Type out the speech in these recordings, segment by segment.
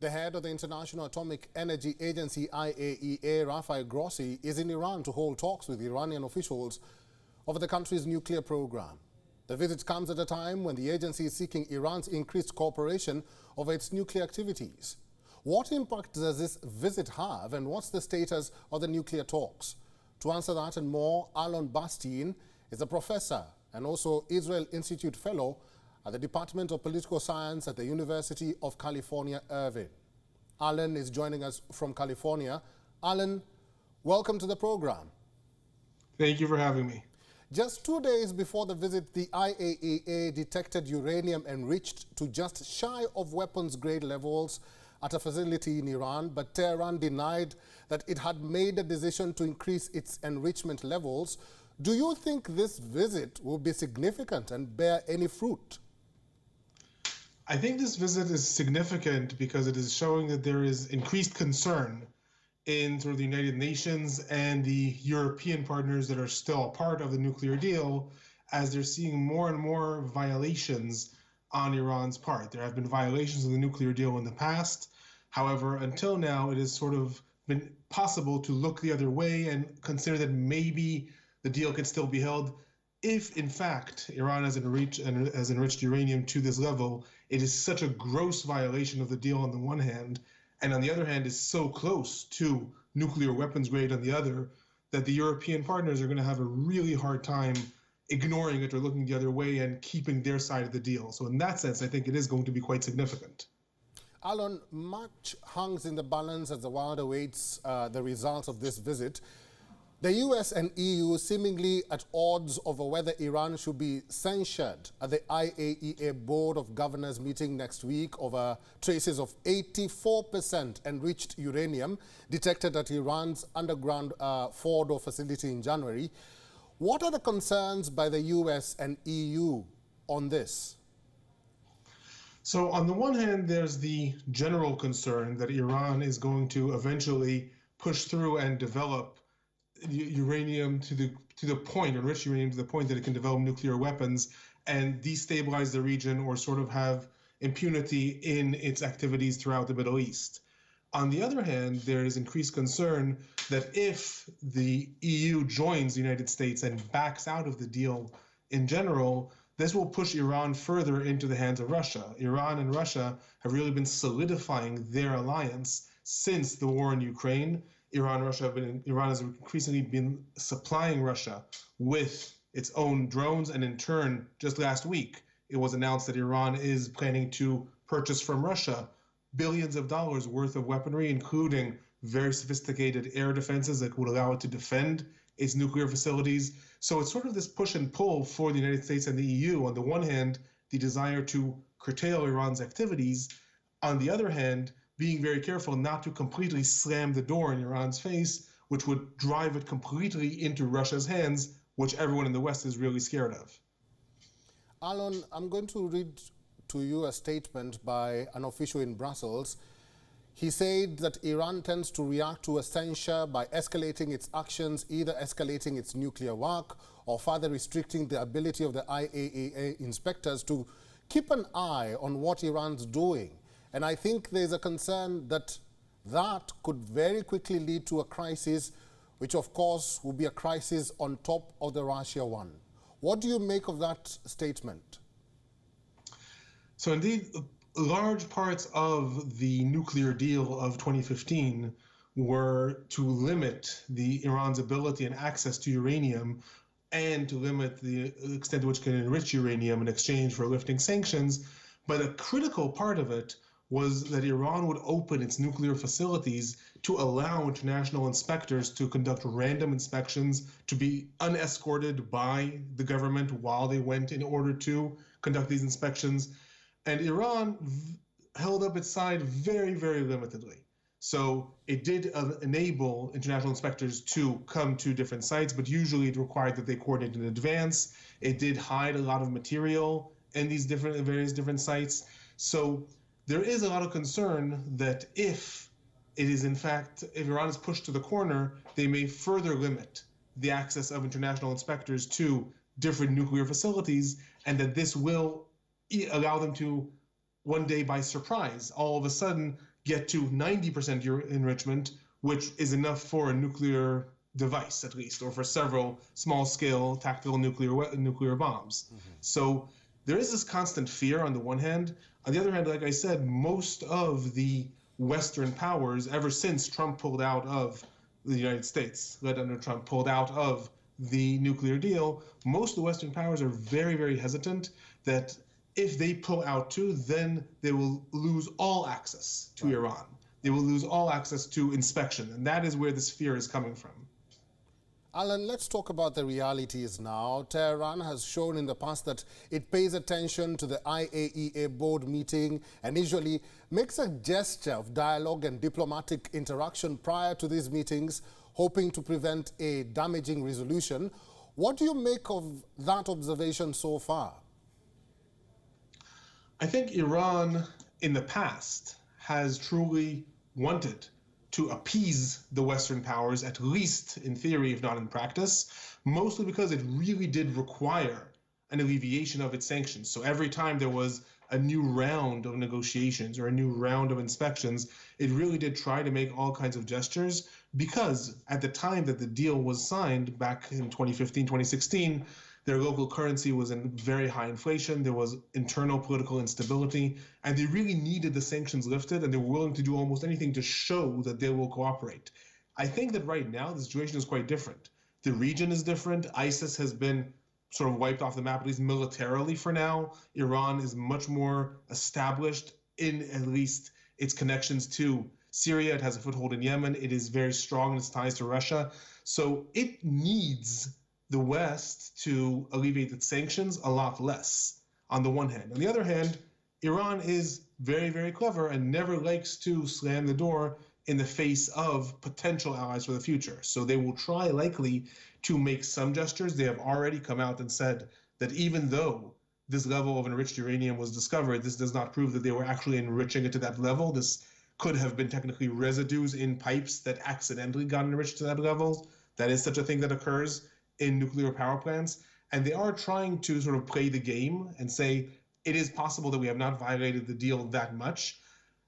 The head of the International Atomic Energy Agency, IAEA, Rafael Grossi, is in Iran to hold talks with Iranian officials over the country's nuclear program. The visit comes at a time when the agency is seeking Iran's increased cooperation over its nuclear activities. What impact does this visit have, and what's the status of the nuclear talks? To answer that and more, Alon Bastin is a professor and also Israel Institute Fellow at the Department of Political Science at the University of California, Irvine. Alan is joining us from California. Alan, welcome to the program. Thank you for having me. Just 2 days before the visit, the IAEA detected uranium enriched to just shy of weapons-grade levels at a facility in Iran, but Tehran denied that it had made a decision to increase its enrichment levels. Do you think this visit will be significant and bear any fruit? I think this visit is significant because it is showing that there is increased concern in sort of the United Nations and the European partners that are still a part of the nuclear deal, as they're seeing more and more violations on Iran's part. There have been violations of the nuclear deal in the past. However, until now, it has sort of been possible to look the other way and consider that maybe the deal can still be held. If, in fact, Iran has enriched uranium to this level, it is such a gross violation of the deal on the one hand, and on the other hand is so close to nuclear weapons grade on the other, that the European partners are going to have a really hard time ignoring it or looking the other way and keeping their side of the deal. So in that sense, I think it is going to be quite significant. Alon, much hangs in the balance as the world awaits the results of this visit. The US and EU seemingly at odds over whether Iran should be censured at the IAEA Board of Governors meeting next week over traces of 84% enriched uranium detected at Iran's underground Fordo facility in January. What are the concerns by the US and EU on this? So on the one hand, there's the general concern that Iran is going to eventually push through and develop uranium to the point, enrich uranium to the point that it can develop nuclear weapons and destabilize the region or sort of have impunity in its activities throughout the Middle East. On the other hand, there is increased concern that if the EU joins the United States and backs out of the deal in general, this will push Iran further into the hands of Russia. Iran and Russia have really been solidifying their alliance since the war in Ukraine. Iran has increasingly been supplying Russia with its own drones, and in turn, just last week, it was announced that Iran is planning to purchase from Russia billions of dollars worth of weaponry, including very sophisticated air defenses that would allow it to defend its nuclear facilities. So it's sort of this push and pull for the United States and the EU. On the one hand, the desire to curtail Iran's activities. On the other hand, being very careful not to completely slam the door in Iran's face, which would drive it completely into Russia's hands, which everyone in the West is really scared of. Alon, I'm going to read to you a statement by an official in Brussels. He said that Iran tends to react to a censure by escalating its actions, either escalating its nuclear work or further restricting the ability of the IAEA inspectors to keep an eye on what Iran's doing. And I think there's a concern that that could very quickly lead to a crisis, which of course will be a crisis on top of the Russia one. What do you make of that statement? So indeed, large parts of the nuclear deal of 2015 were to limit Iran's ability and access to uranium and to limit the extent to which it can enrich uranium in exchange for lifting sanctions. But a critical part of it was that Iran would open its nuclear facilities to allow international inspectors to conduct random inspections, to be unescorted by the government while they went in order to conduct these inspections. And Iran held up its side very, very limitedly. So it did enable international inspectors to come to different sites, but usually it required that they coordinate in advance. It did hide a lot of material in these various different sites. So there is a lot of concern that if Iran is pushed to the corner, they may further limit the access of international inspectors to different nuclear facilities, and that this will allow them to one day by surprise all of a sudden get to 90% enrichment, which is enough for a nuclear device, at least, or for several small-scale tactical nuclear bombs. So there is this constant fear on the one hand. On the other hand, like I said, most of the Western powers, ever since Trump pulled out of the United States, led under Trump, pulled out of the nuclear deal, most of the Western powers are very, very hesitant that if they pull out too, then they will lose all access to Iran. They will lose all access to inspection, and that is where this fear is coming from. Alan, let's talk about the realities now. Tehran has shown in the past that it pays attention to the IAEA board meeting and usually makes a gesture of dialogue and diplomatic interaction prior to these meetings, hoping to prevent a damaging resolution. What do you make of that observation so far? I think Iran in the past has truly wanted to appease the Western powers, at least in theory, if not in practice, mostly because it really did require an alleviation of its sanctions. So every time there was a new round of negotiations or a new round of inspections, it really did try to make all kinds of gestures, because at the time that the deal was signed back in 2015, 2016, their local currency was in very high inflation, there was internal political instability, and they really needed the sanctions lifted, and they were willing to do almost anything to show that they will cooperate. I think that right now the situation is quite different. The region is different. ISIS has been sort of wiped off the map, at least militarily for now. Iran is much more established in at least its connections to Syria. It has a foothold in Yemen. It is very strong in its ties to Russia. So it needs the West to alleviate its sanctions a lot less, on the one hand. On the other hand, Iran is very, very clever and never likes to slam the door in the face of potential allies for the future. So they will try likely to make some gestures. They have already come out and said that even though this level of enriched uranium was discovered, this does not prove that they were actually enriching it to that level. This could have been technically residues in pipes that accidentally got enriched to that level. That is such a thing that occurs in nuclear power plants. And they are trying to sort of play the game and say, it is possible that we have not violated the deal that much.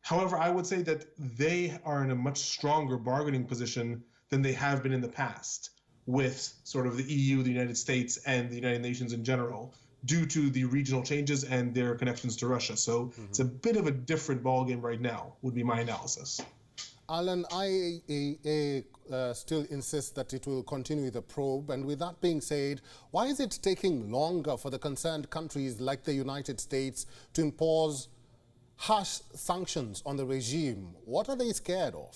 However, I would say that they are in a much stronger bargaining position than they have been in the past with sort of the EU, the United States, and the United Nations in general, due to the regional changes and their connections to Russia. So it's a bit of a different ballgame right now, would be my analysis. Alan, IAEA still insists that it will continue the probe. And with that being said, why is it taking longer for the concerned countries like the United States to impose harsh sanctions on the regime? What are they scared of?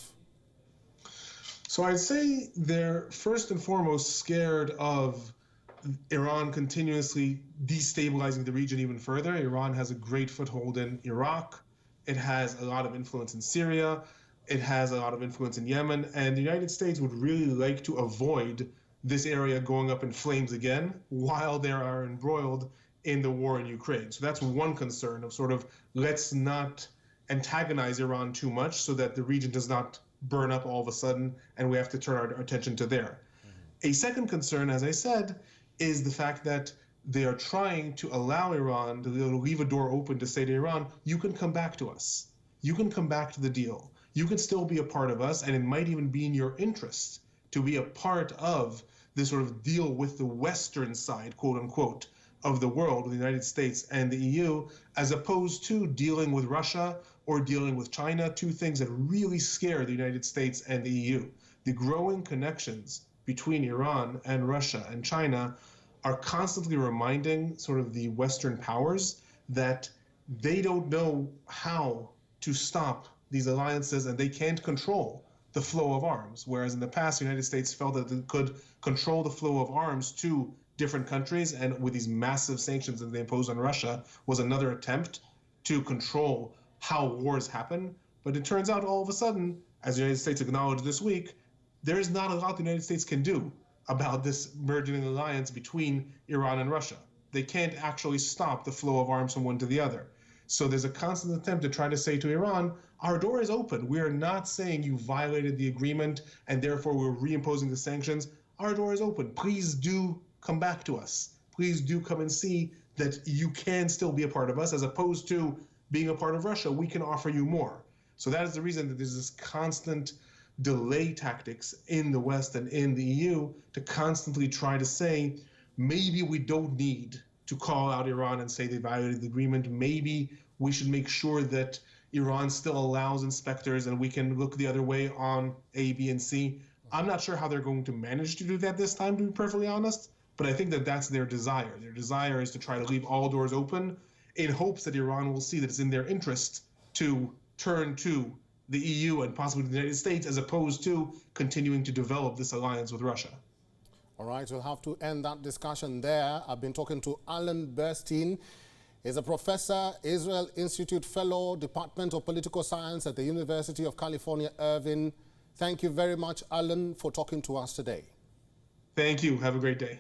So I'd say they're first and foremost scared of Iran continuously destabilizing the region even further. Iran has a great foothold in Iraq. It has a lot of influence in Syria. It has a lot of influence in Yemen, and the United States would really like to avoid this area going up in flames again while they are embroiled in the war in Ukraine. So that's one concern of sort of, let's not antagonize Iran too much so that the region does not burn up all of a sudden and we have to turn our attention to there. A second concern, as I said, is the fact that they are trying to allow Iran to leave a door open to say to Iran, you can come back to us. You can come back to the deal. You can still be a part of us, and it might even be in your interest to be a part of this sort of deal with the Western side, quote unquote, of the world, the United States and the EU, as opposed to dealing with Russia or dealing with China, two things that really scare the United States and the EU. The growing connections between Iran and Russia and China are constantly reminding sort of the Western powers that they don't know how to stop these alliances, and they can't control the flow of arms. Whereas in the past, the United States felt that it could control the flow of arms to different countries, and with these massive sanctions that they imposed on Russia was another attempt to control how wars happen. But it turns out all of a sudden, as the United States acknowledged this week, there is not a lot the United States can do about this burgeoning alliance between Iran and Russia. They can't actually stop the flow of arms from one to the other. So there's a constant attempt to try to say to Iran, our door is open. We are not saying you violated the agreement and therefore we're reimposing the sanctions. Our door is open. Please do come back to us. Please do come and see that you can still be a part of us, as opposed to being a part of Russia. We can offer you more. So that is the reason that there's this constant delay tactics in the West and in the EU to constantly try to say, maybe we don't need to call out Iran and say they violated the agreement. Maybe we should make sure that Iran still allows inspectors and we can look the other way on A, B, and C. I'm not sure how they're going to manage to do that this time, to be perfectly honest, but I think that that's their desire. Their desire is to try to leave all doors open in hopes that Iran will see that it's in their interest to turn to the EU and possibly the United States as opposed to continuing to develop this alliance with Russia. All right, we'll have to end that discussion there. I've been talking to Alan Burstein. He's a professor, Israel Institute Fellow, Department of Political Science at the University of California, Irvine. Thank you very much, Alan, for talking to us today. Thank you. Have a great day.